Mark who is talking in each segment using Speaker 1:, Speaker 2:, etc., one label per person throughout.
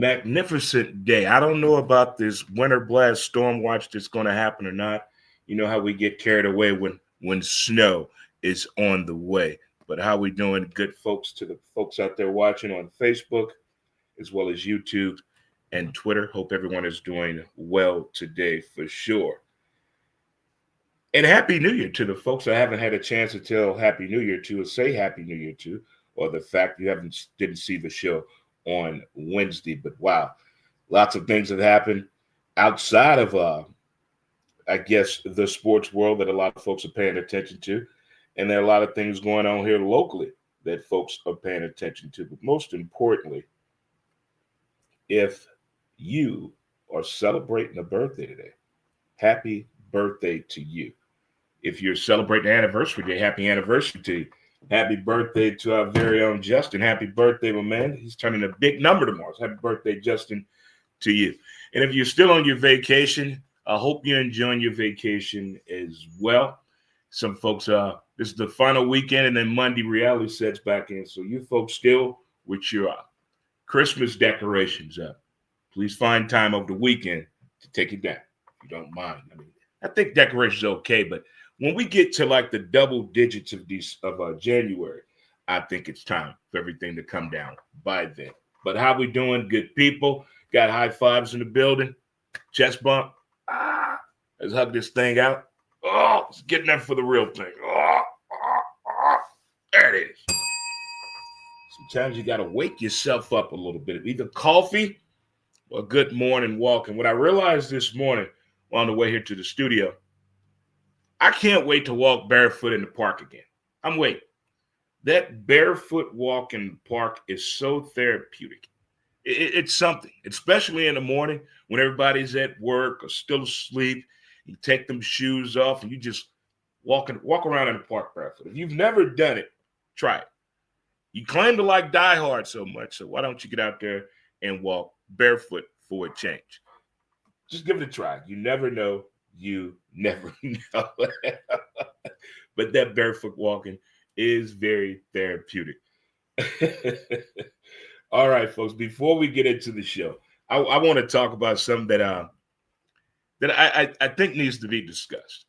Speaker 1: Magnificent day. I don't know about this winter blast storm watch that's going to happen or not. You know how we get carried away when snow is on the way. But how we doing, good folks, to the folks out there watching on Facebook as well as YouTube and Twitter. Hope everyone is doing well today for sure. And Happy New Year to the folks I haven't had a chance to tell Happy New Year to or say Happy New Year to, or the fact you haven't didn't see the show on Wednesday. But wow, lots of things have happened outside of I guess the sports world that a lot of folks are paying attention to. And there are a lot of things going on here locally that folks are paying attention to. But most importantly, if you are celebrating a birthday today, happy birthday to you. If you're celebrating an anniversary day, happy anniversary to you. Happy birthday to our very own Justin. Happy birthday, my man. He's turning a big number tomorrow. So happy birthday, Justin, to you. And if you're still on your vacation, I hope you're enjoying your vacation as well. Some folks, this is the final weekend, and then Monday reality sets back in. So you folks still with your Christmas decorations up, please find time over the weekend to take it down, if you don't mind. I mean, I think decorations are okay, but when we get to like the double digits of January, I think it's time for everything to come down by then. But how we doing, good people? Got high fives in the building, chest bump. Let's hug this thing out. Oh, it's getting there for the real thing. There it is. Sometimes you got to wake yourself up a little bit. Either coffee or good morning walk. And what I realized this morning on the way here to the studio, I can't wait to walk barefoot in the park again. I'm waiting. That barefoot walk in the park is so therapeutic. It's something, especially in the morning when everybody's at work or still asleep. You take them shoes off and you just walk around in the park barefoot. If you've never done it, try it. You claim to like Die Hard so much, so why don't you get out there and walk barefoot for a change? Just give it a try. You never know. You never know. But that barefoot walking is very therapeutic. All right, folks, before we get into the show, I want to talk about something that I think needs to be discussed.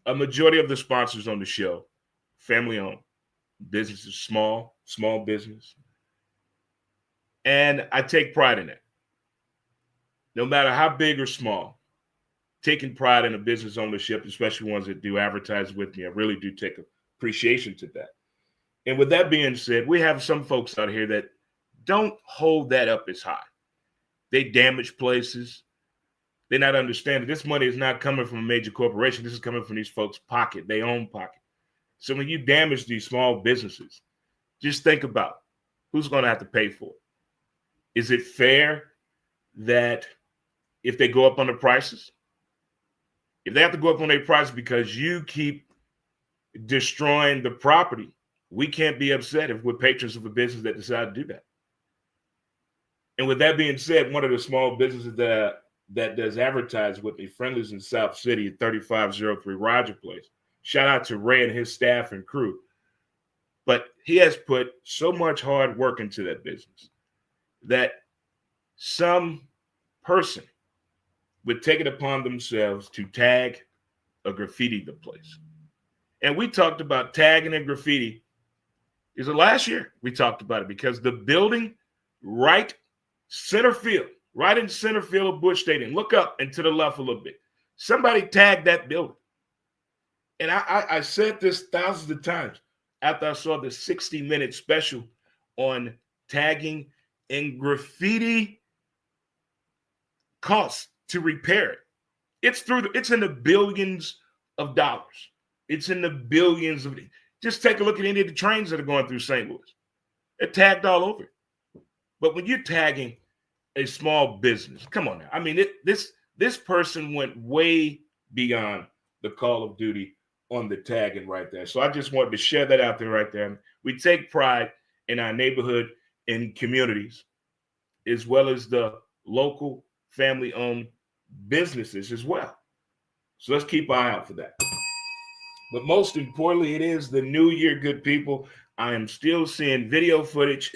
Speaker 1: A majority of the sponsors on the show, family-owned businesses, small business. And I take pride in it. No matter how big or small, taking pride in a business ownership, especially ones that do advertise with me, I really do take appreciation to that. And with that being said, we have some folks out here that don't hold that up as high. They damage places. They're not understanding this money is not coming from a major corporation. This is coming from these folks' pocket, their own pocket. So when you damage these small businesses, just think about who's going to have to pay for it. Is it fair that if they go up on the prices, if they have to go up on their prices because you keep destroying the property, we can't be upset if we're patrons of a business that decide to do that. And with that being said, one of the small businesses that does advertise with me, Friendlies in South City at 3503 Roger Place. Shout out to Ray and his staff and crew. But he has put so much hard work into that business that some person would take it upon themselves to tag or graffiti the place. And we talked about tagging and graffiti. Is it last year? We talked about it because the building right center field, right in center field of Busch Stadium. Look up and to the left a little bit. Somebody tagged that building. And I said this thousands of times after I saw the 60-minute special on tagging and graffiti costs to repair it. It's in the billions of dollars. It's in the billions of. Just take a look at any of the trains that are going through St. Louis. They're tagged all over. But when you're tagging a small business, come on now. I mean, this person went way beyond the call of duty on the tagging right there. So I just wanted to share that out there right there. We take pride in our neighborhood and communities, as well as the local family-owned businesses as well. So let's keep an eye out for that. But most importantly, it is the new year, good people. I am still seeing video footage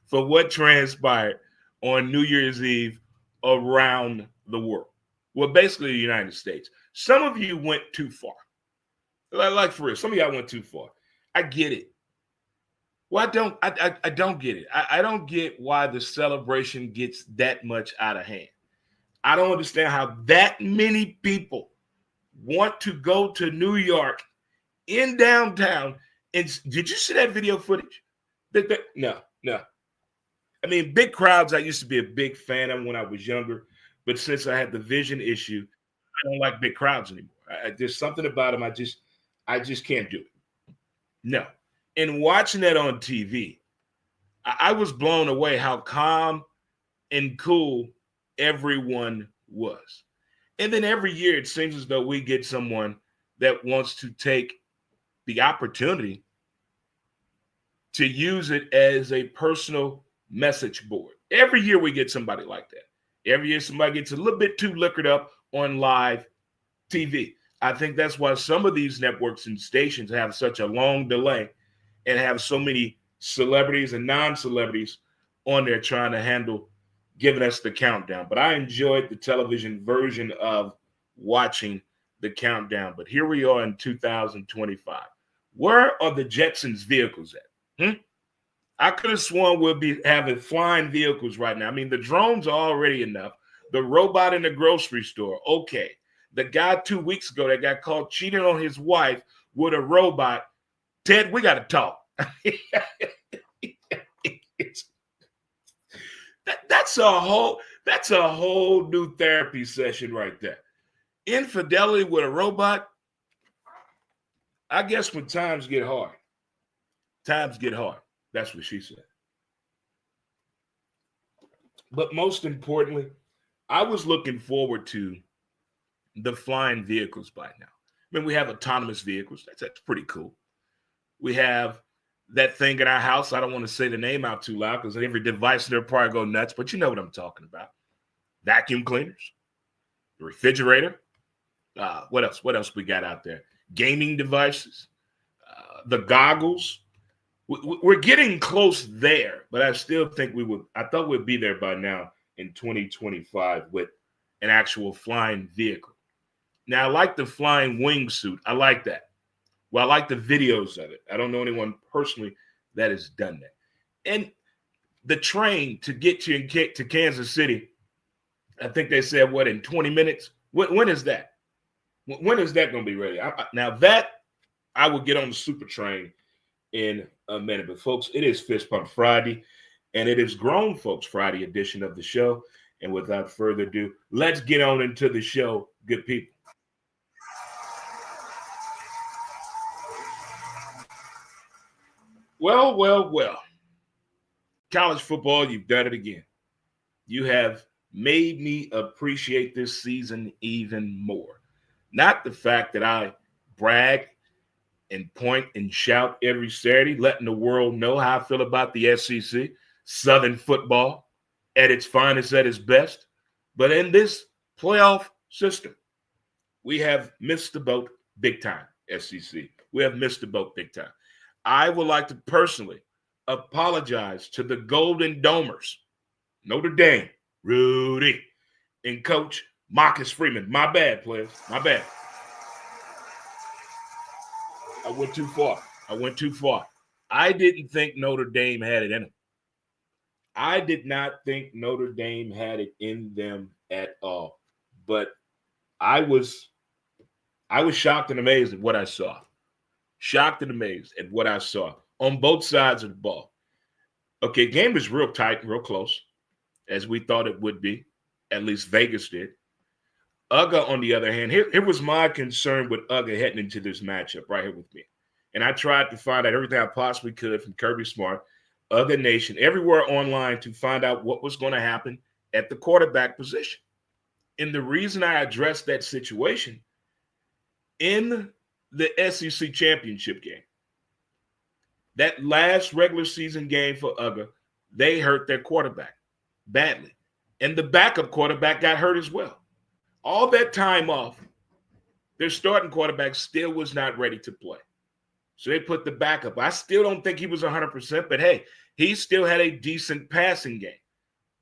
Speaker 1: for what transpired on New Year's Eve around the world. Well, basically the United States. Some of you went too far. Like for real, some of y'all went too far. I get it. Well, I don't get it. I don't get why the celebration gets that much out of hand. I don't understand how that many people want to go to New York in downtown. And did you see that video footage? No. I mean, big crowds, I used to be a big fan of when I was younger. But since I had the vision issue, I don't like big crowds anymore. There's something about them I just can't do it. No. And watching that on TV, I was blown away how calm and cool everyone was. And then every year it seems as though we get someone that wants to take the opportunity to use it as a personal message board. Every year we get somebody like that. Every year somebody gets a little bit too liquored up on live TV. I think that's why some of these networks and stations have such a long delay and have so many celebrities and non-celebrities on there trying to handle giving us the countdown. But I enjoyed the television version of watching the countdown. But here we are in 2025. Where are the Jetsons vehicles at? I could have sworn we'll be having flying vehicles right now. I mean, the drones are already enough. The robot in the grocery store, okay. The guy 2 weeks ago that got caught cheating on his wife with a robot. Ted, we got to talk. That's a whole new therapy session right there. Infidelity with a robot. I guess when times get hard. That's what she said. But most importantly, I was looking forward to the flying vehicles by now. I mean, we have autonomous vehicles. That's pretty cool. We have that thing in our house. I don't want to say the name out too loud because every device there probably go nuts, but you know what I'm talking about. Vacuum cleaners, the refrigerator. What else? What else we got out there? Gaming devices, the goggles. We're getting close there, but I still think I thought we'd be there by now in 2025 with an actual flying vehicle. Now, I like the flying wingsuit. I like that. Well, I like the videos of it. I don't know anyone personally that has done that. And the train to get to Kansas City, I think they said, in 20 minutes? When is that? When is that going to be ready? Now, that I will get on the super train in a minute. But, folks, it is Fist Pump Friday, and it is Grown Folks Friday edition of the show. And without further ado, let's get on into the show, good people. Well. College football, you've done it again. You have made me appreciate this season even more. Not the fact that I brag and point and shout every Saturday, letting the world know how I feel about the SEC, Southern football at its finest, at its best. But in this playoff system, we have missed the boat big time, SEC. We have missed the boat big time. I would like to personally apologize to the Golden Domers, Notre Dame, Rudy, and Coach Marcus Freeman. My bad, players. My bad. I went too far. I didn't think Notre Dame had it in them. I did not think Notre Dame had it in them at all. But I was shocked and amazed at what I saw. Shocked and amazed at what I saw on both sides of the ball. Okay, game was real tight and real close, as we thought it would be. At least Vegas did. Uga, on the other hand, here was my concern with Uga heading into this matchup right here with me. And I tried to find out everything I possibly could from Kirby Smart, Uga Nation, everywhere online to find out what was going to happen at the quarterback position. And the reason I addressed that situation in the SEC championship game, that last regular season game for Uga, they hurt their quarterback badly. And the backup quarterback got hurt as well. All that time off, their starting quarterback still was not ready to play. So they put the backup. I still don't think he was 100%, but hey, he still had a decent passing game.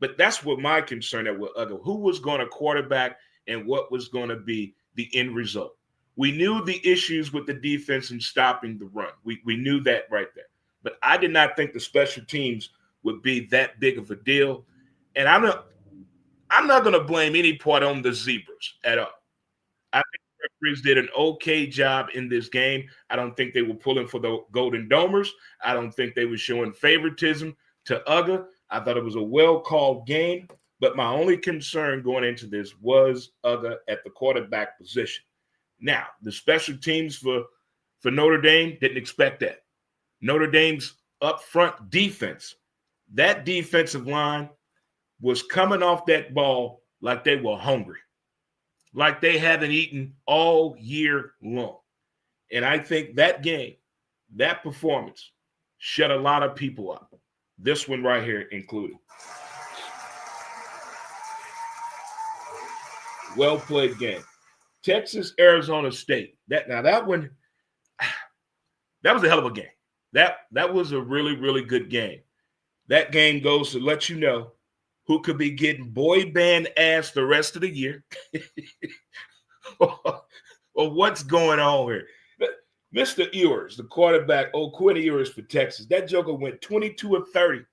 Speaker 1: But that's what my concern at with Uga. Who was going to quarterback and what was going to be the end result? We knew the issues with the defense and stopping the run. We knew that right there. But I did not think the special teams would be that big of a deal. And I'm not going to blame any part on the Zebras at all. I think the referees did an okay job in this game. I don't think they were pulling for the Golden Domers. I don't think they were showing favoritism to Uga. I thought it was a well-called game, but my only concern going into this was Uga at the quarterback position. Now, the special teams for Notre Dame didn't expect that. Notre Dame's up front defense, that defensive line was coming off that ball like they were hungry, like they haven't eaten all year long. And I think that game, that performance, shut a lot of people up. This one right here included. Well played game. Texas, Arizona State. That one, that was a hell of a game. That was a really, really good game. That game goes to let you know who could be getting boy band ass the rest of the year. or what's going on here. Mr. Ewers, the quarterback, Quinn Ewers for Texas. That joker went 22 of 30,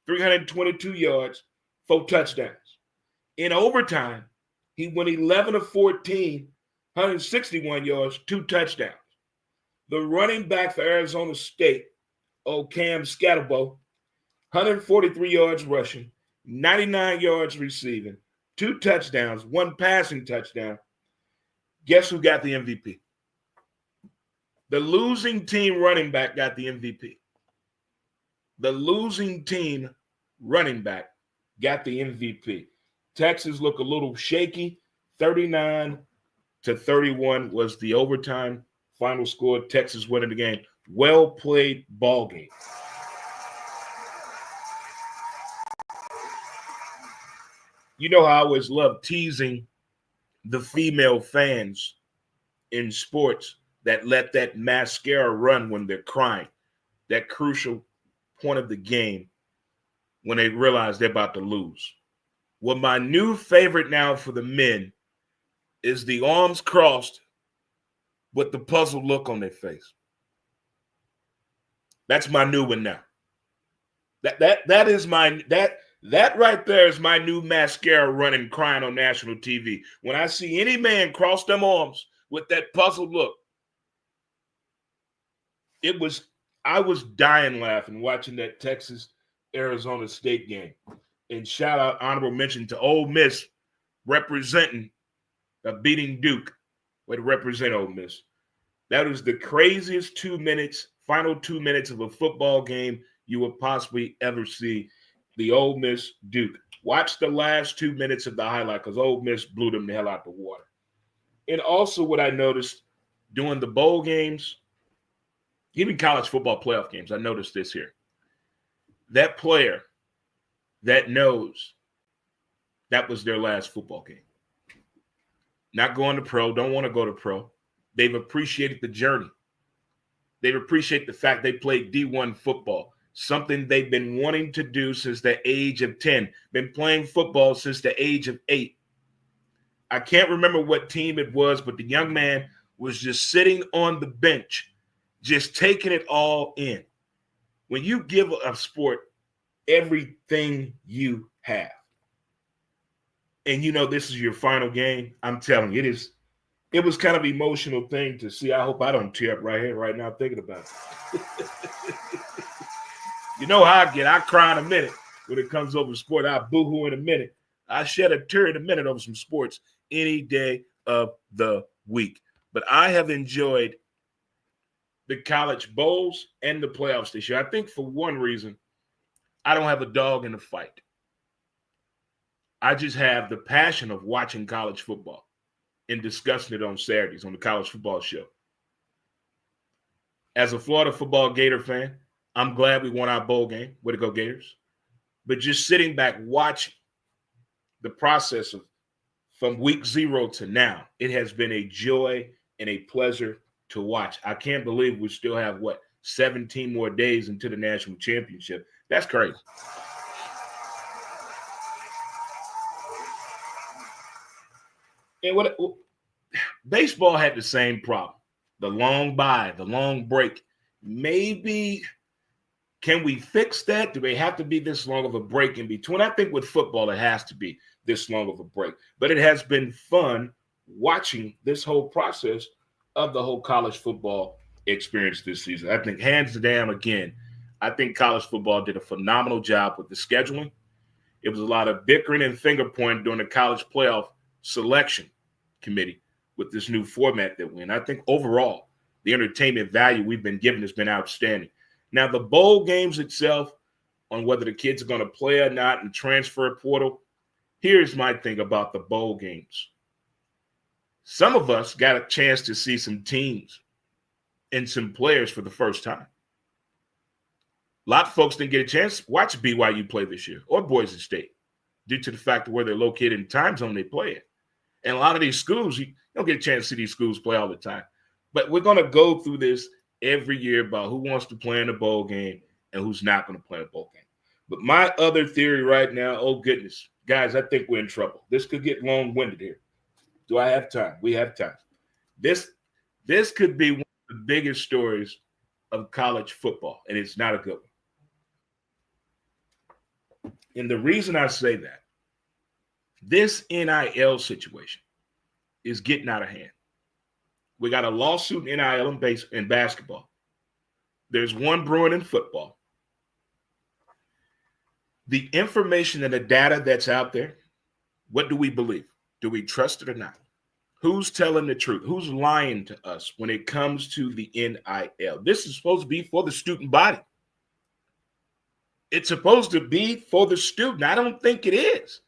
Speaker 1: 322 yards, 4 touchdowns. In overtime, he went 11 of 14, 161 yards, 2 touchdowns. The running back for Arizona State, Cam Scatterbo, 143 yards rushing, 99 yards receiving, 2 touchdowns, 1 passing touchdown. Guess who got the MVP? The losing team running back got the MVP. The losing team running back got the MVP. Texas looked a little shaky. 39-31 was the overtime final score. Texas winning the game. Well played ball game. You know how I always love teasing the female fans in sports that let that mascara run when they're crying. That crucial point of the game when they realize they're about to lose. Well, my new favorite now for the men is the arms crossed with the puzzled look on their face. That's my new one now. That is my that right there is my new mascara running crying on national TV. When I see any man cross them arms with that puzzled look, I was dying laughing watching that Texas Arizona State game. And shout out, honorable mention to Ole Miss representing beating Duke. Way to represent Ole Miss. That was the craziest 2 minutes, final 2 minutes of a football game you would possibly ever see. The Ole Miss Duke. Watch the last 2 minutes of the highlight because Ole Miss blew them the hell out the water. And also what I noticed during the bowl games, even college football playoff games, I noticed this here. That player that knows that was their last football game. Not going to pro, don't want to go to pro. They've appreciated the journey. They've appreciated the fact they played D1 football, something they've been wanting to do since the age of 10, been playing football since the age of 8. I can't remember what team it was, but the young man was just sitting on the bench, just taking it all in. When you give a sport everything you have, and you know this is your final game, I'm telling you, it was kind of an emotional thing to see. I hope I don't tear up right here, right now, thinking about it. You know how I get. I cry in a minute when it comes over sport. I boo-hoo in a minute. I shed a tear in a minute over some sports any day of the week. But I have enjoyed the college bowls and the playoffs this year. I think for one reason, I don't have a dog in the fight. I just have the passion of watching college football and discussing it on Saturdays on the college football show. As a Florida football Gator fan, I'm glad we won our bowl game. Way to go, Gators. But just sitting back watching the process of from week 0 to now, it has been a joy and a pleasure to watch. I can't believe we still have, 17 more days until the national championship. That's crazy. And what baseball had the same problem. The long bye, the long break. Maybe can we fix that? Do they have to be this long of a break in between? I think with football, it has to be this long of a break. But it has been fun watching this whole process of the whole college football experience this season. I think hands down, again, I think college football did a phenomenal job with the scheduling. It was a lot of bickering and finger pointing during the college playoff selection committee with this new format that we're in. I think overall, the entertainment value we've been given has been outstanding. Now, the bowl games itself, on whether the kids are going to play or not in transfer portal, here's my thing about the bowl games. Some of us got a chance to see some teams and some players for the first time. A lot of folks didn't get a chance to watch BYU play this year or Boise State due to the fact of where they're located and time zone they play in. And a lot of these schools, you don't get a chance to see these schools play all the time. But we're going to go through this every year about who wants to play in a bowl game and who's not going to play in a bowl game. But my other theory right now, oh goodness, guys, I think we're in trouble. This could get long-winded here. Do I have time? We have time. This could be one of the biggest stories of college football, and it's not a good one. And the reason I say that, this NIL situation is getting out of hand. We got a lawsuit in NIL in basketball. There's one brewing in football. The information and the data that's out there, what do we believe? Do we trust it or not? Who's telling the truth? Who's lying to us when it comes to the NIL? This is supposed to be for the student body. It's supposed to be for the student. I don't think it is.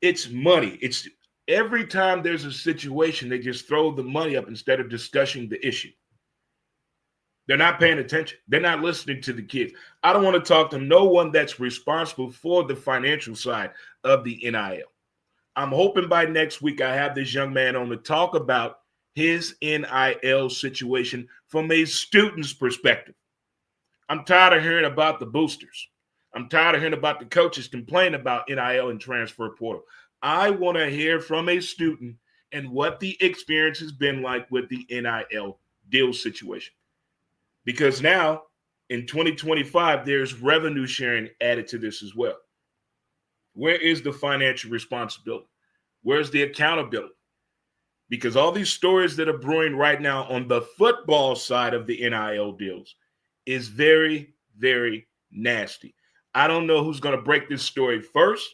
Speaker 1: It's money. It's every time there's a situation, they just throw the money up instead of discussing the issue. They're not paying attention. They're not listening to the kids. I don't want to talk to no one that's responsible for the financial side of the NIL. I'm hoping by next week I have this young man on to talk about his NIL situation from a student's perspective. I'm tired of hearing about the boosters. I'm tired of hearing about the coaches complain about NIL and transfer portal. I want to hear from a student and what the experience has been like with the NIL deal situation. Because now in 2025, there's revenue sharing added to this as well. Where is the financial responsibility? Where's the accountability? Because all these stories that are brewing right now on the football side of the NIL deals is very, very nasty. I don't know who's going to break this story first.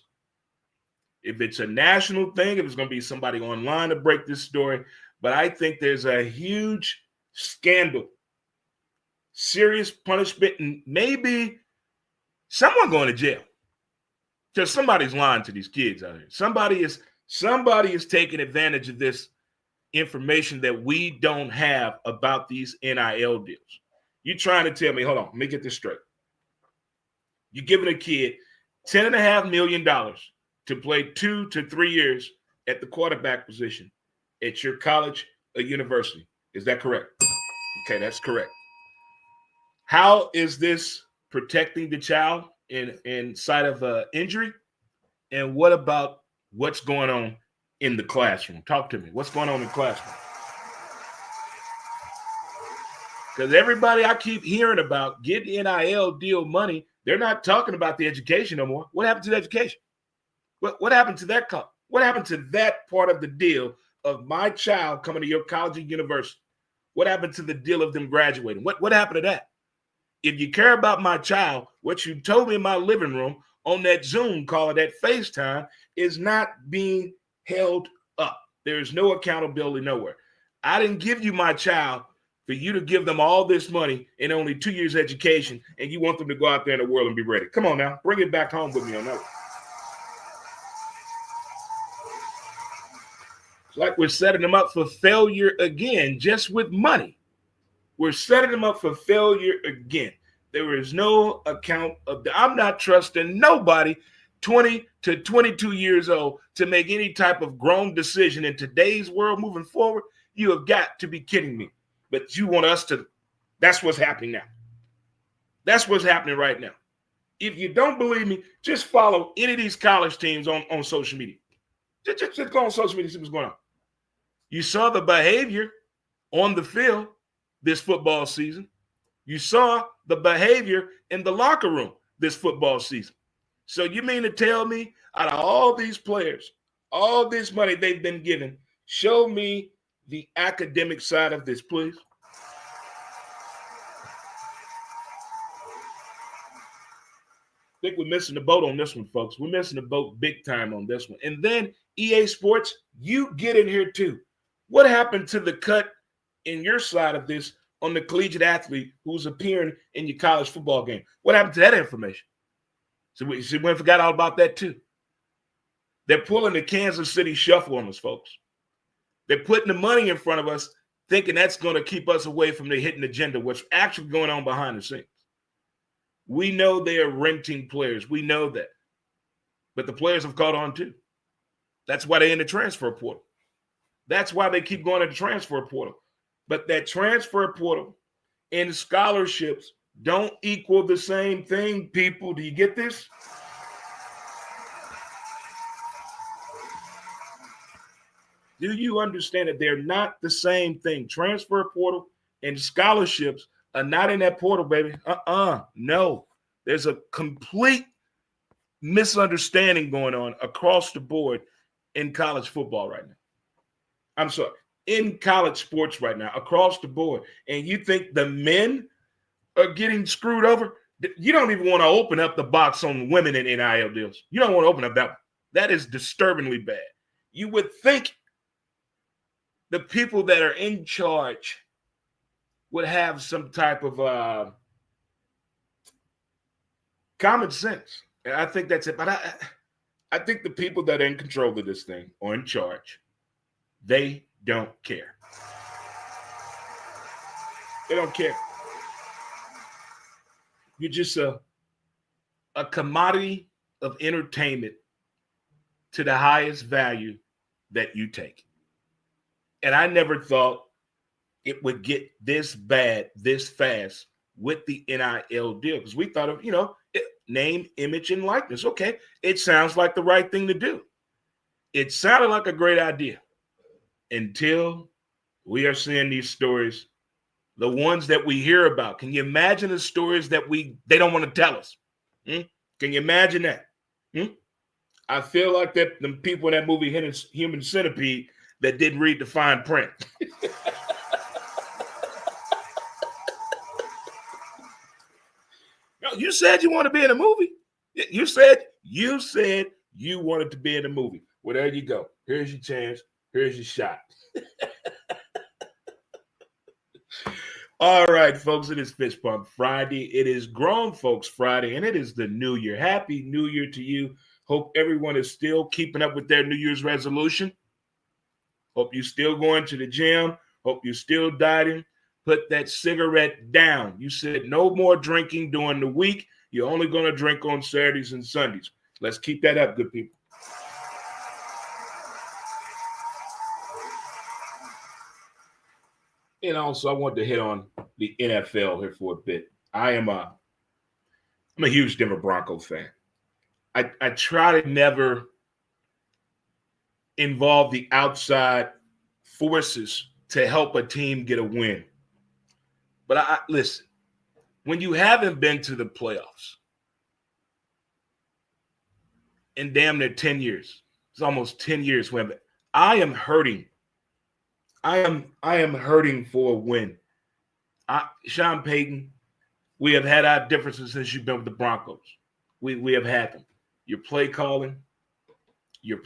Speaker 1: If it's a national thing, if it's going to be somebody online to break this story. But I think there's a huge scandal, serious punishment, and maybe someone going to jail. Because somebody's lying to these kids out here. Somebody is taking advantage of this information that we don't have about these NIL deals. You're trying to tell me, hold on, let me get this straight. You're giving a kid $10.5 million to play 2 to 3 years at the quarterback position at your college or university. Is that correct? Okay, that's correct. How is this protecting the child in sight of injury? And what about what's going on in the classroom? Talk to me. What's going on in the classroom? Because everybody I keep hearing about getting NIL deal money, they're not talking about the education no more. What happened to the education? What happened to that? What happened to that part of the deal of my child coming to your college or university? What happened to the deal of them graduating? What happened to that? If you care about my child, what you told me in my living room on that Zoom call or that FaceTime is not being held up. There is no accountability nowhere. I didn't give you my child for you to give them all this money and only 2 years education, and you want them to go out there in the world and be ready. Come on now, bring it back home with me on that one. It's like we're setting them up for failure again, just with money. We're setting them up for failure again. There is no account of that. I'm not trusting nobody 20 to 22 years old to make any type of grown decision in today's world moving forward. You have got to be kidding me. But you want us to, that's what's happening now. That's what's happening right now. If you don't believe me, just follow any of these college teams on social media. Just go on social media and see what's going on. You saw the behavior on the field this football season. You saw the behavior in the locker room this football season. So you mean to tell me out of all these players, all this money they've been given, show me the academic side of this, please? I think we're missing the boat on this one, folks. We're missing the boat big time on this one. And then EA Sports, you get in here too. What happened to the cut in your side of this on the collegiate athlete who's appearing in your college football game? What happened to that information? So we forgot all about that too. They're pulling the Kansas City shuffle on us, folks. They're putting the money in front of us, thinking that's going to keep us away from the hidden agenda, what's actually going on behind the scenes. We know they are renting players. We know that. But the players have caught on too. That's why they're in the transfer portal. That's why they keep going to the transfer portal. But that transfer portal and scholarships don't equal the same thing, people. Do you get this? Do you understand that they're not the same thing? Transfer portal and scholarships are not in that portal, baby. No. There's a complete misunderstanding going on across the board in college football right now. I'm sorry, in college sports right now, across the board. And you think the men are getting screwed over? You don't even want to open up the box on women in NIL deals. You don't want to open up that one. That is disturbingly bad. You would think the people that are in charge would have some type of common sense. And I think that's it. But I think the people that are in control of this thing or in charge, they don't care. They don't care. You're just a commodity of entertainment to the highest value that you take. And I never thought it would get this bad, this fast with the NIL deal. Because we thought of, name, image, and likeness. Okay, it sounds like the right thing to do. It sounded like a great idea until we are seeing these stories, the ones that we hear about. Can you imagine the stories that they don't want to tell us? Can you imagine that? I feel like that the people in that movie Human Centipede that didn't read the fine print. No, you said you want to be in a movie. You said you wanted to be in a movie. Well, there you go. Here's your chance. Here's your shot. All right, folks, it is Fist Pump Friday. It is Grown Folks Friday, and it is the new year. Happy New Year to you. Hope everyone is still keeping up with their New Year's resolution. Hope you're still going to the gym. Hope you're still dieting. Put that cigarette down. You said no more drinking during the week. You're only going to drink on Saturdays and Sundays. Let's keep that up, good people. And also, I wanted to hit on the NFL here for a bit. I'm a huge Denver Broncos fan. I try to never involve the outside forces to help a team get a win. But listen, when you haven't been to the playoffs in damn near 10 years, it's almost 10 years when I am hurting. I am hurting for a win. Sean Payton, we have had our differences since you've been with the Broncos. We have had them. Your play calling, your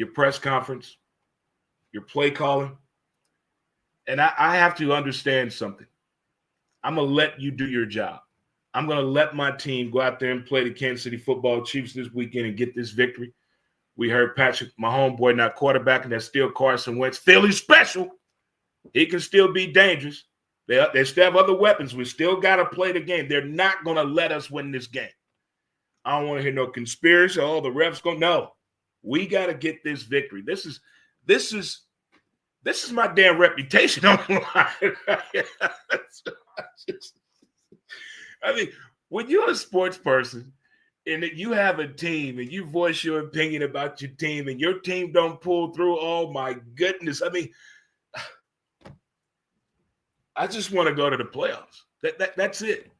Speaker 1: press conference, your play calling. And I have to understand something. I'm going to let you do your job. I'm going to let my team go out there and play the Kansas City Football Chiefs this weekend and get this victory. We heard Patrick, my homeboy, not quarterback, and that's still Carson Wentz. Philly special. He can still be dangerous. They still have other weapons. We still got to play the game. They're not going to let us win this game. I don't want to hear no conspiracy. Oh, the refs go. No, we got to get this victory. This is my damn reputation on the line. I mean, when you're a sports person and that you have a team and you voice your opinion about your team and your team don't pull through, oh my goodness. I mean, I just want to go to the playoffs. That's it.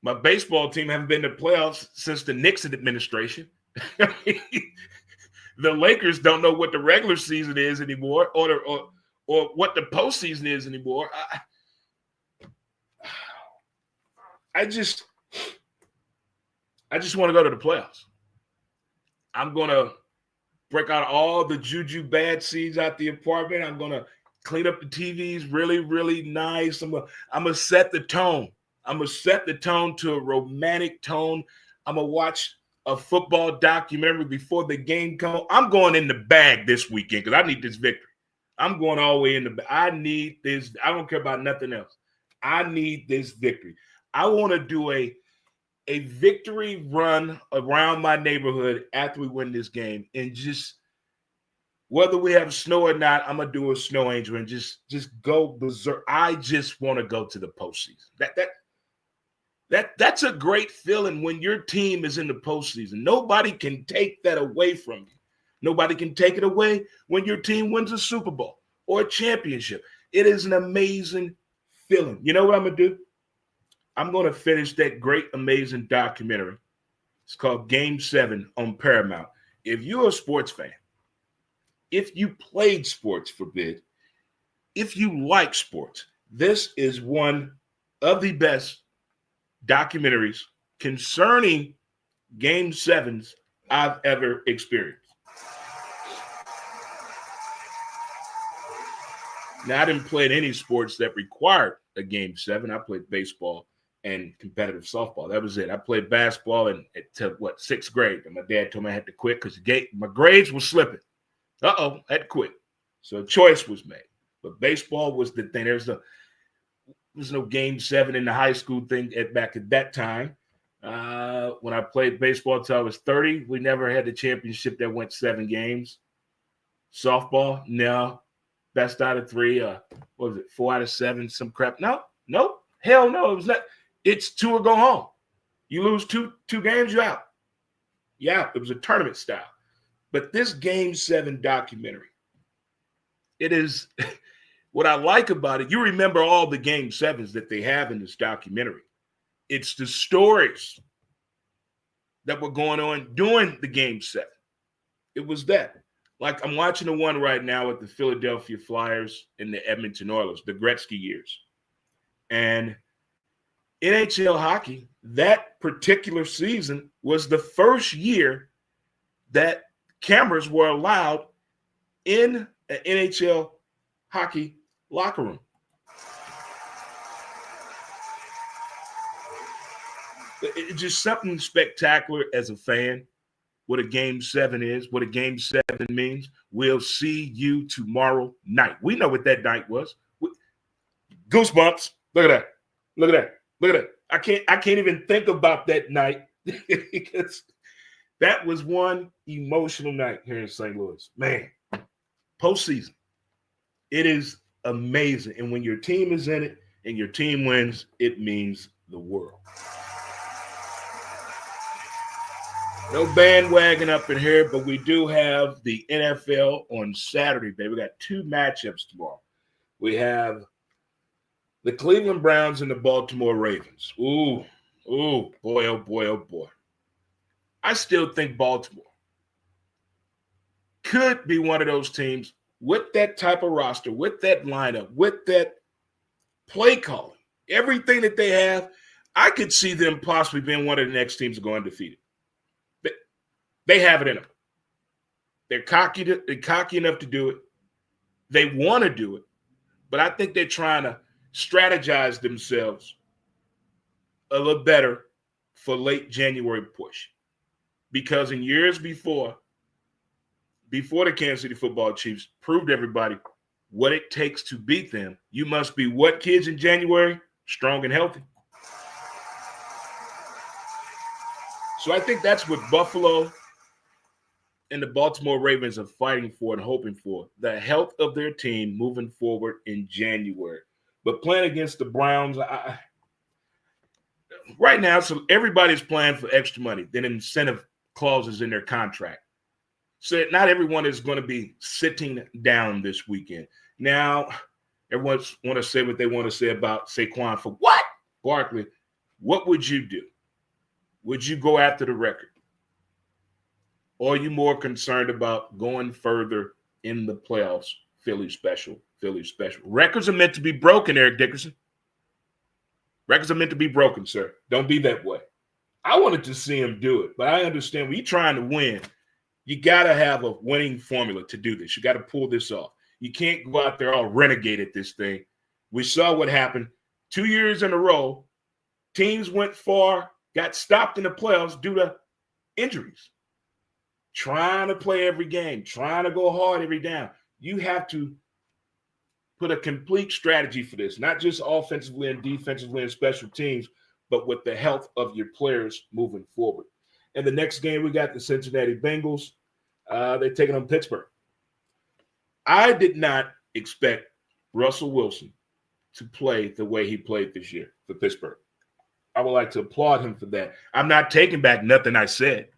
Speaker 1: My baseball team haven't been to playoffs since the Nixon administration. The Lakers don't know what the regular season is anymore, or what the postseason is anymore. I just want to go to the playoffs. I'm going to break out all the juju bad seeds out the apartment. I'm going to clean up the TVs really, really nice. I'm going to set the tone. I'm going to set the tone to a romantic tone. I'm going to watch a football documentary before the game comes. I'm going in the bag this weekend because I need this victory. I'm going all the way in the bag. I need this. I don't care about nothing else. I need this victory. I want to do a victory run around my neighborhood after we win this game, and just whether we have snow or not, I'm gonna do a snow angel and just go berserk. I just want to go to the postseason. That's a great feeling when your team is in the postseason. Nobody can take that away from you. Nobody can take it away when your team wins a Super Bowl or a championship. It is an amazing feeling. You know what I'm gonna do? I'm going to finish that great, amazing documentary. It's called Game 7 on Paramount. If you're a sports fan, if you played sports, forbid, if you like sports, this is one of the best documentaries concerning Game 7s I've ever experienced. Now, I didn't play any sports that required a Game 7. I played baseball and competitive softball. That was it. I played basketball until sixth grade. And my dad told me I had to quit because my grades were slipping. I had to quit. So a choice was made. But baseball was the thing. There's no Game 7 in the high school thing back at that time. When I played baseball until I was 30, we never had the championship that went 7 games. Softball, no. Best out of 3. What was it? 4 out of 7, some crap. No. Hell no. It was not. It's 2 or go home. You lose two games, you're out. Yeah, it was a tournament style. But this Game 7 documentary, it is what I like about it. You remember all the Game 7s that they have in this documentary. It's the stories that were going on during the Game 7. It was that. Like I'm watching the one right now with the Philadelphia Flyers and the Edmonton Oilers, the Gretzky years. And NHL hockey, that particular season was the first year that cameras were allowed in an NHL hockey locker room. It's just something spectacular as a fan. What a Game 7 is, what a Game 7 means. We'll see you tomorrow night. We know what that night was. Goosebumps. Look at that. Look at that. Look at that. I can't even think about that night because that was one emotional night here in St. Louis. Man, postseason. It is amazing. And when your team is in it and your team wins, it means the world. No bandwagon up in here, but we do have the NFL on Saturday, baby. We got 2 matchups tomorrow. We have the Cleveland Browns and the Baltimore Ravens. Ooh, boy, oh boy, oh boy. I still think Baltimore could be one of those teams with that type of roster, with that lineup, with that play calling, everything that they have. I could see them possibly being one of the next teams to go undefeated. They have it in them. They're cocky enough to do it. They want to do it, but I think they're trying to strategize themselves a little better for late January push. Because in years before the Kansas City Football Chiefs proved everybody what it takes to beat them, you must be what kids in January? Strong and healthy. So I think that's what Buffalo and the Baltimore Ravens are fighting for and hoping for, the health of their team moving forward in January. But playing against the Browns, right now, so everybody's playing for extra money. Then incentive clauses in their contract. So not everyone is going to be sitting down this weekend. Now, everyone's want to say what they want to say about Saquon for what? Barkley, what would you do? Would you go after the record? Or are you more concerned about going further in the playoffs? Philly special, Philly special. Records are meant to be broken, Eric Dickerson. Records are meant to be broken, sir. Don't be that way. I wanted to see him do it, but I understand when you're trying to win, you got to have a winning formula to do this. You got to pull this off. You can't go out there all renegade at this thing. We saw what happened 2 years in a row. Teams went far, got stopped in the playoffs due to injuries. Trying to play every game, trying to go hard every down. You have to put a complete strategy for this, not just offensively and defensively and special teams, but with the health of your players moving forward. And the next game, we got the Cincinnati Bengals. They're taking on Pittsburgh. I did not expect Russell Wilson to play the way he played this year for Pittsburgh. I would like to applaud him for that. I'm not taking back nothing I said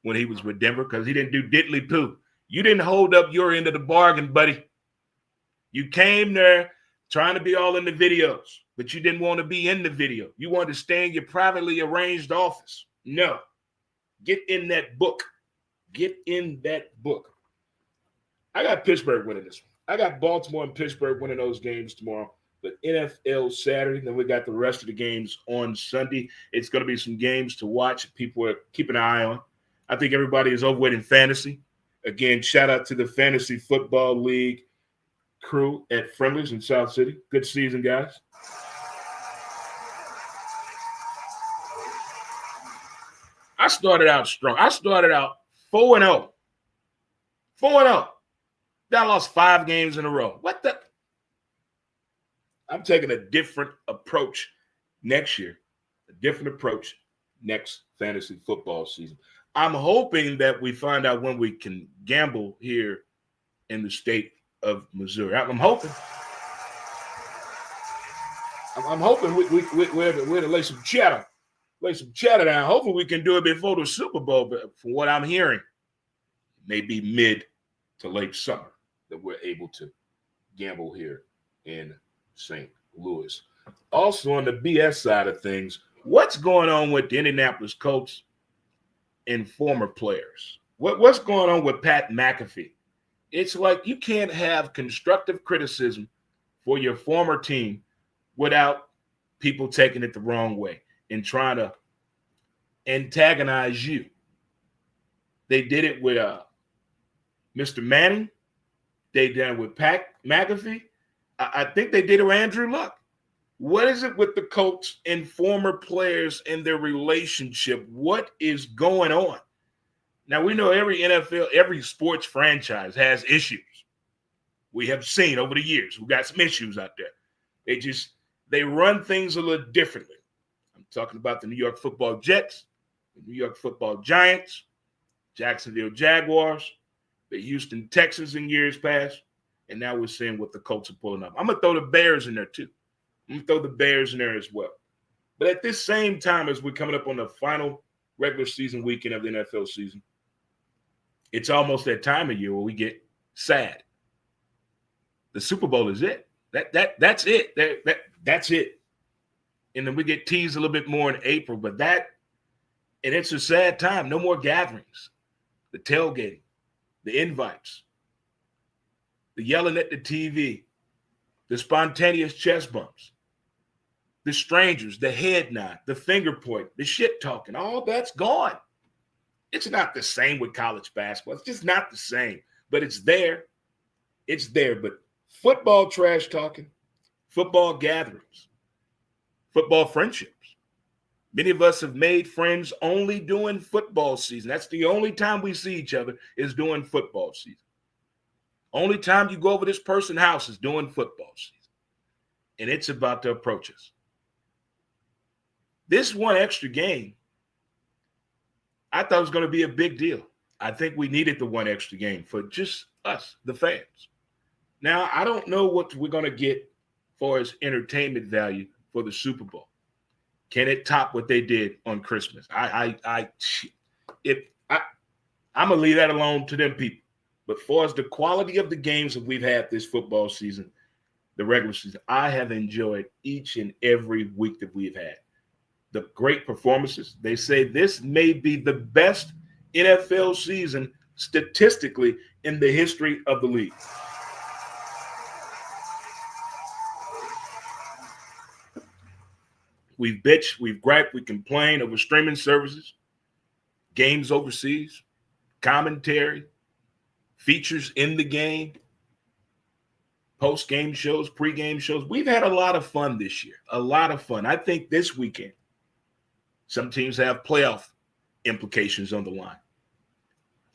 Speaker 1: when he was with Denver because he didn't do diddly poo. You didn't hold up your end of the bargain, buddy. You came there trying to be all in the videos, but you didn't want to be in the video. You wanted to stay in your privately arranged office. No. Get in that book. Get in that book. I got Pittsburgh winning this one. I got Baltimore and Pittsburgh winning those games tomorrow. But NFL Saturday, then we got the rest of the games on Sunday. It's going to be some games to watch. People are keeping an eye on. I think everybody is overweight in fantasy. Again, shout out to the Fantasy Football League crew at Friendlies in South City. Good season, guys. I started out strong. I started out 4-0. 4-0. I lost 5 games in a row. What the? I'm taking a different approach next year. A different approach next fantasy football season. I'm hoping that we find out when we can gamble here in the state of Missouri. I'm hoping. I'm hoping we're to lay some chatter. Lay some chatter down. Hopefully we can do it before the Super Bowl. But from what I'm hearing, it may be mid to late summer that we're able to gamble here in St. Louis. Also on the BS side of things, what's going on with the Indianapolis Colts and former players? What's going on with Pat McAfee? It's like you can't have constructive criticism for your former team without people taking it the wrong way and trying to antagonize you. They did it with Mr. Manning. They did it with Pat McAfee. I think they did it with Andrew Luck. What is it with the Colts and former players and their relationship? What is going on? Now, we know every NFL, every sports franchise has issues. We have seen over the years. We've got some issues out there. They run things a little differently. I'm talking about the New York Football Jets, the New York Football Giants, Jacksonville Jaguars, the Houston Texans in years past, and now we're seeing what the Colts are pulling up. I'm going to throw the Bears in there too. I'm going to throw the Bears in there as well. But at this same time as we're coming up on the final regular season weekend of the NFL season, it's almost that time of year where we get sad. The Super Bowl is it. That's it. That's it. And then we get teased a little bit more in April, and it's a sad time. No more gatherings. The tailgating, the invites, the yelling at the TV, the spontaneous chest bumps, the strangers, the head nod, the finger point, the shit talking, all that's gone. It's not the same with college basketball. It's just not the same, but it's there. It's there. But football trash talking, football gatherings, football friendships. Many of us have made friends only during football season. That's the only time we see each other is during football season. Only time you go over this person's house is during football season. And it's about to approach us. This one extra game, I thought it was going to be a big deal. I think we needed the one extra game for just us, the fans. Now, I don't know what we're going to get for as entertainment value for the Super Bowl. Can it top what they did on Christmas? I'm gonna leave that alone to them people. But for as the quality of the games that we've had this football season, the regular season, I have enjoyed each and every week that we've had. The great performances. They say this may be the best NFL season statistically in the history of the league. We've bitched, we've griped, we complained over streaming services, games overseas, commentary, features in the game, post-game shows, pre-game shows. We've had a lot of fun this year, a lot of fun. I think this weekend, some teams have playoff implications on the line.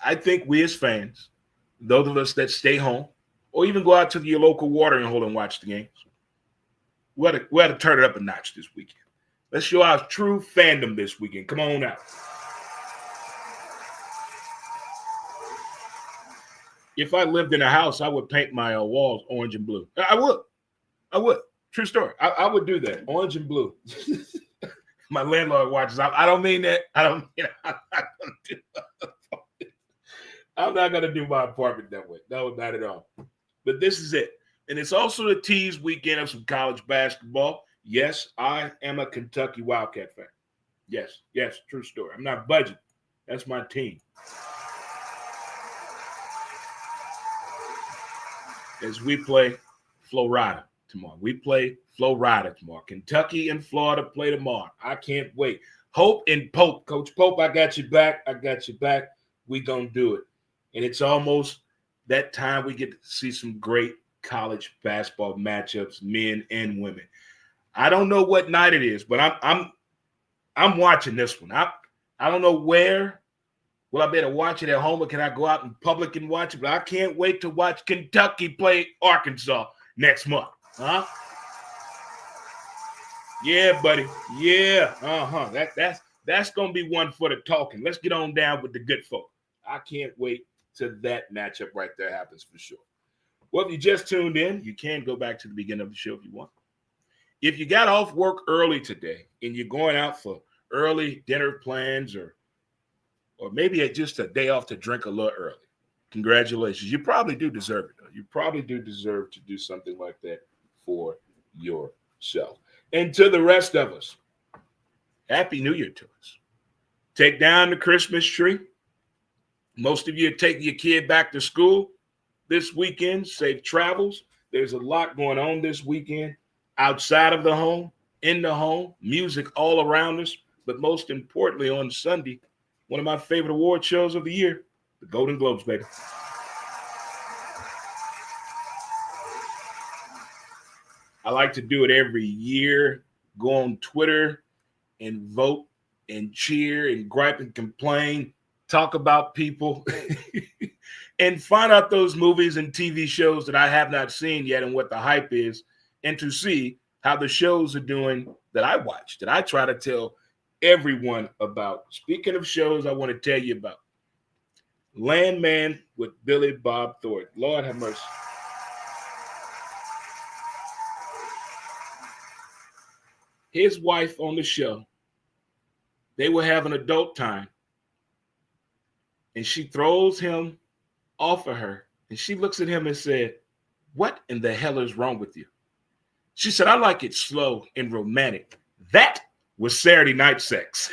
Speaker 1: I think we as fans, those of us that stay home, or even go out to your local watering hole and watch the games, we had to turn it up a notch this weekend. Let's show our true fandom this weekend. Come on out. If I lived in a house, I would paint my walls orange and blue. I would. True story. I would do that. Orange and blue. My landlord watches. I don't mean that. I'm not going to do my apartment that way. No, not at all. But this is it. And it's also the tease weekend of some college basketball. Yes, I am a Kentucky Wildcat fan. Yes, true story. I'm not budging. That's my team. As we play Florida tomorrow. We play Florida tomorrow. Kentucky and Florida play tomorrow. I can't wait. Hope and Pope. Coach Pope, I got you back. We going to do it. And it's almost that time we get to see some great college basketball matchups, men and women. I don't know what night it is, but I'm watching this one. I don't know where. Will I better watch it at home, or can I go out in public and watch it? But I can't wait to watch Kentucky play Arkansas next month. Huh? Yeah, buddy. Yeah. That's gonna be one for the talking. Let's get on down with the good folk. I can't wait till that matchup right there happens for sure. Well, if you just tuned in, you can go back to the beginning of the show if you want. If you got off work early today and you're going out for early dinner plans or maybe just a day off to drink a little early, congratulations. You probably do deserve it, though. You probably do deserve to do something like that for yourself. And to the rest of us, Happy New Year to us. Take down the Christmas tree. Most of you are taking your kid back to school this weekend. Safe travels. There's a lot going on this weekend outside of the home, in the home, music all around us. But most importantly, on Sunday, one of my favorite award shows of the year, the Golden Globes, baby. I like to do it every year. Go on Twitter and vote and cheer and gripe and complain. Talk about people and find out those movies and TV shows that I have not seen yet and what the hype is, and to see how the shows are doing that I watch, that I try to tell everyone about. Speaking of shows, I want to tell you about Landman with Billy Bob Thornton. Lord have mercy. His wife on the show, they were having adult time, and she throws him off of her, and she looks at him and said, "What in the hell is wrong with you?" She said, "I like it slow and romantic." That was Saturday night sex.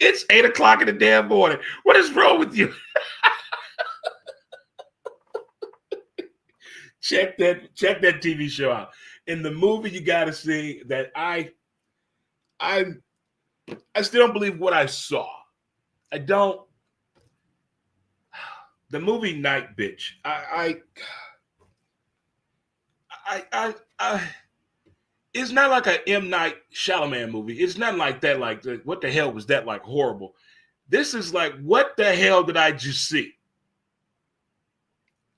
Speaker 1: It's 8 o'clock in the damn morning. What is wrong with you? Check that TV show out. In the movie, you got to see that I still don't believe what I saw. I don't. The movie Night Bitch. It's not like an M. Night Shyamalan movie. It's not like that. Like, what the hell was that? Like, horrible. This is like, what the hell did I just see?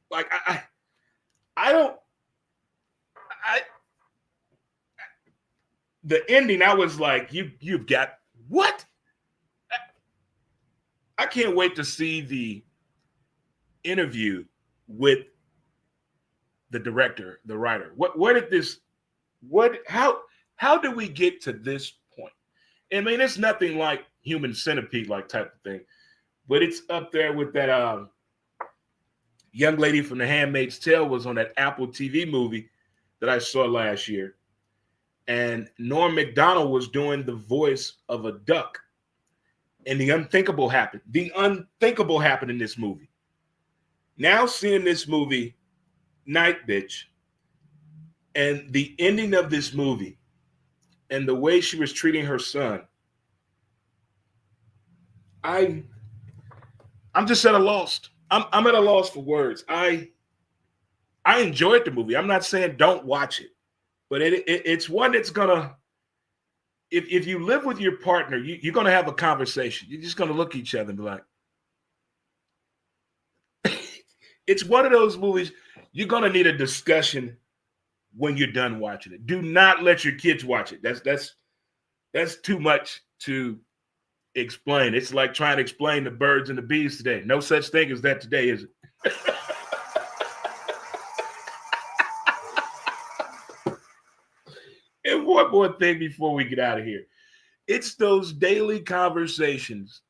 Speaker 1: Like, the ending, I was like, you've got what? I can't wait to see the interview with the director, the writer. How How did we get to this point? I mean, it's nothing like Human Centipede like type of thing, but it's up there with that young lady from The Handmaid's Tale was on that Apple TV movie that I saw last year. And Norm Macdonald was doing the voice of a duck. And the unthinkable happened. The unthinkable happened in this movie. Now seeing this movie, Night Bitch, and the ending of this movie, and the way she was treating her son, I'm just at a loss. I'm at a loss for words. I enjoyed the movie. I'm not saying don't watch it, but it's one that's gonna. If you live with your partner, you're gonna have a conversation. You're just gonna look at each other and be like, it's one of those movies you're gonna need a discussion when you're done watching it. Do not let your kids watch it. That's too much to explain. It's like trying to explain the birds and the bees today. No such thing as that today, is it? And one more thing before we get out of here. It's those daily conversations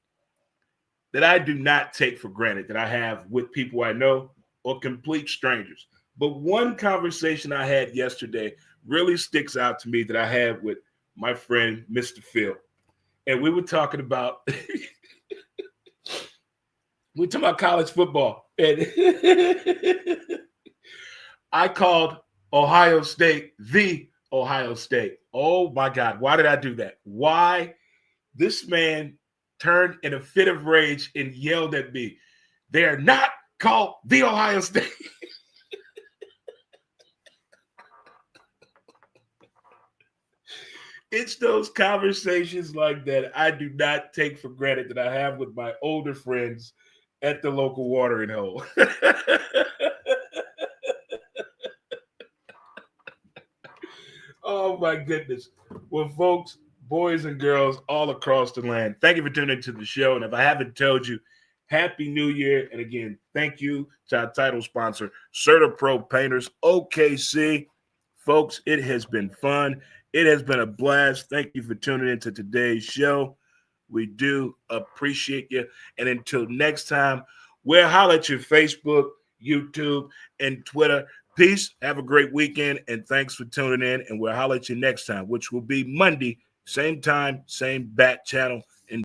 Speaker 1: that I do not take for granted that I have with people I know or complete strangers. But one conversation I had yesterday really sticks out to me that I had with my friend, Mr. Phil. And we were talking about college football. And I called Ohio State the Ohio State. Oh my God. Why did I do that? Why? This man turned in a fit of rage and yelled at me, "They're not called the Ohio State." It's those conversations like that I do not take for granted that I have with my older friends at the local watering hole. Oh my goodness. Well, folks, boys and girls all across the land, thank you for tuning into the show. And if I haven't told you, Happy New Year. And again, thank you to our title sponsor, Certa Pro Painters, OKC. Folks, it has been fun. It has been a blast. Thank you for tuning into today's show. We do appreciate you. And until next time, we'll holler at your Facebook, YouTube, and Twitter. Peace. Have a great weekend. And thanks for tuning in. And we'll holler at you next time, which will be Monday, same time, same bat channel.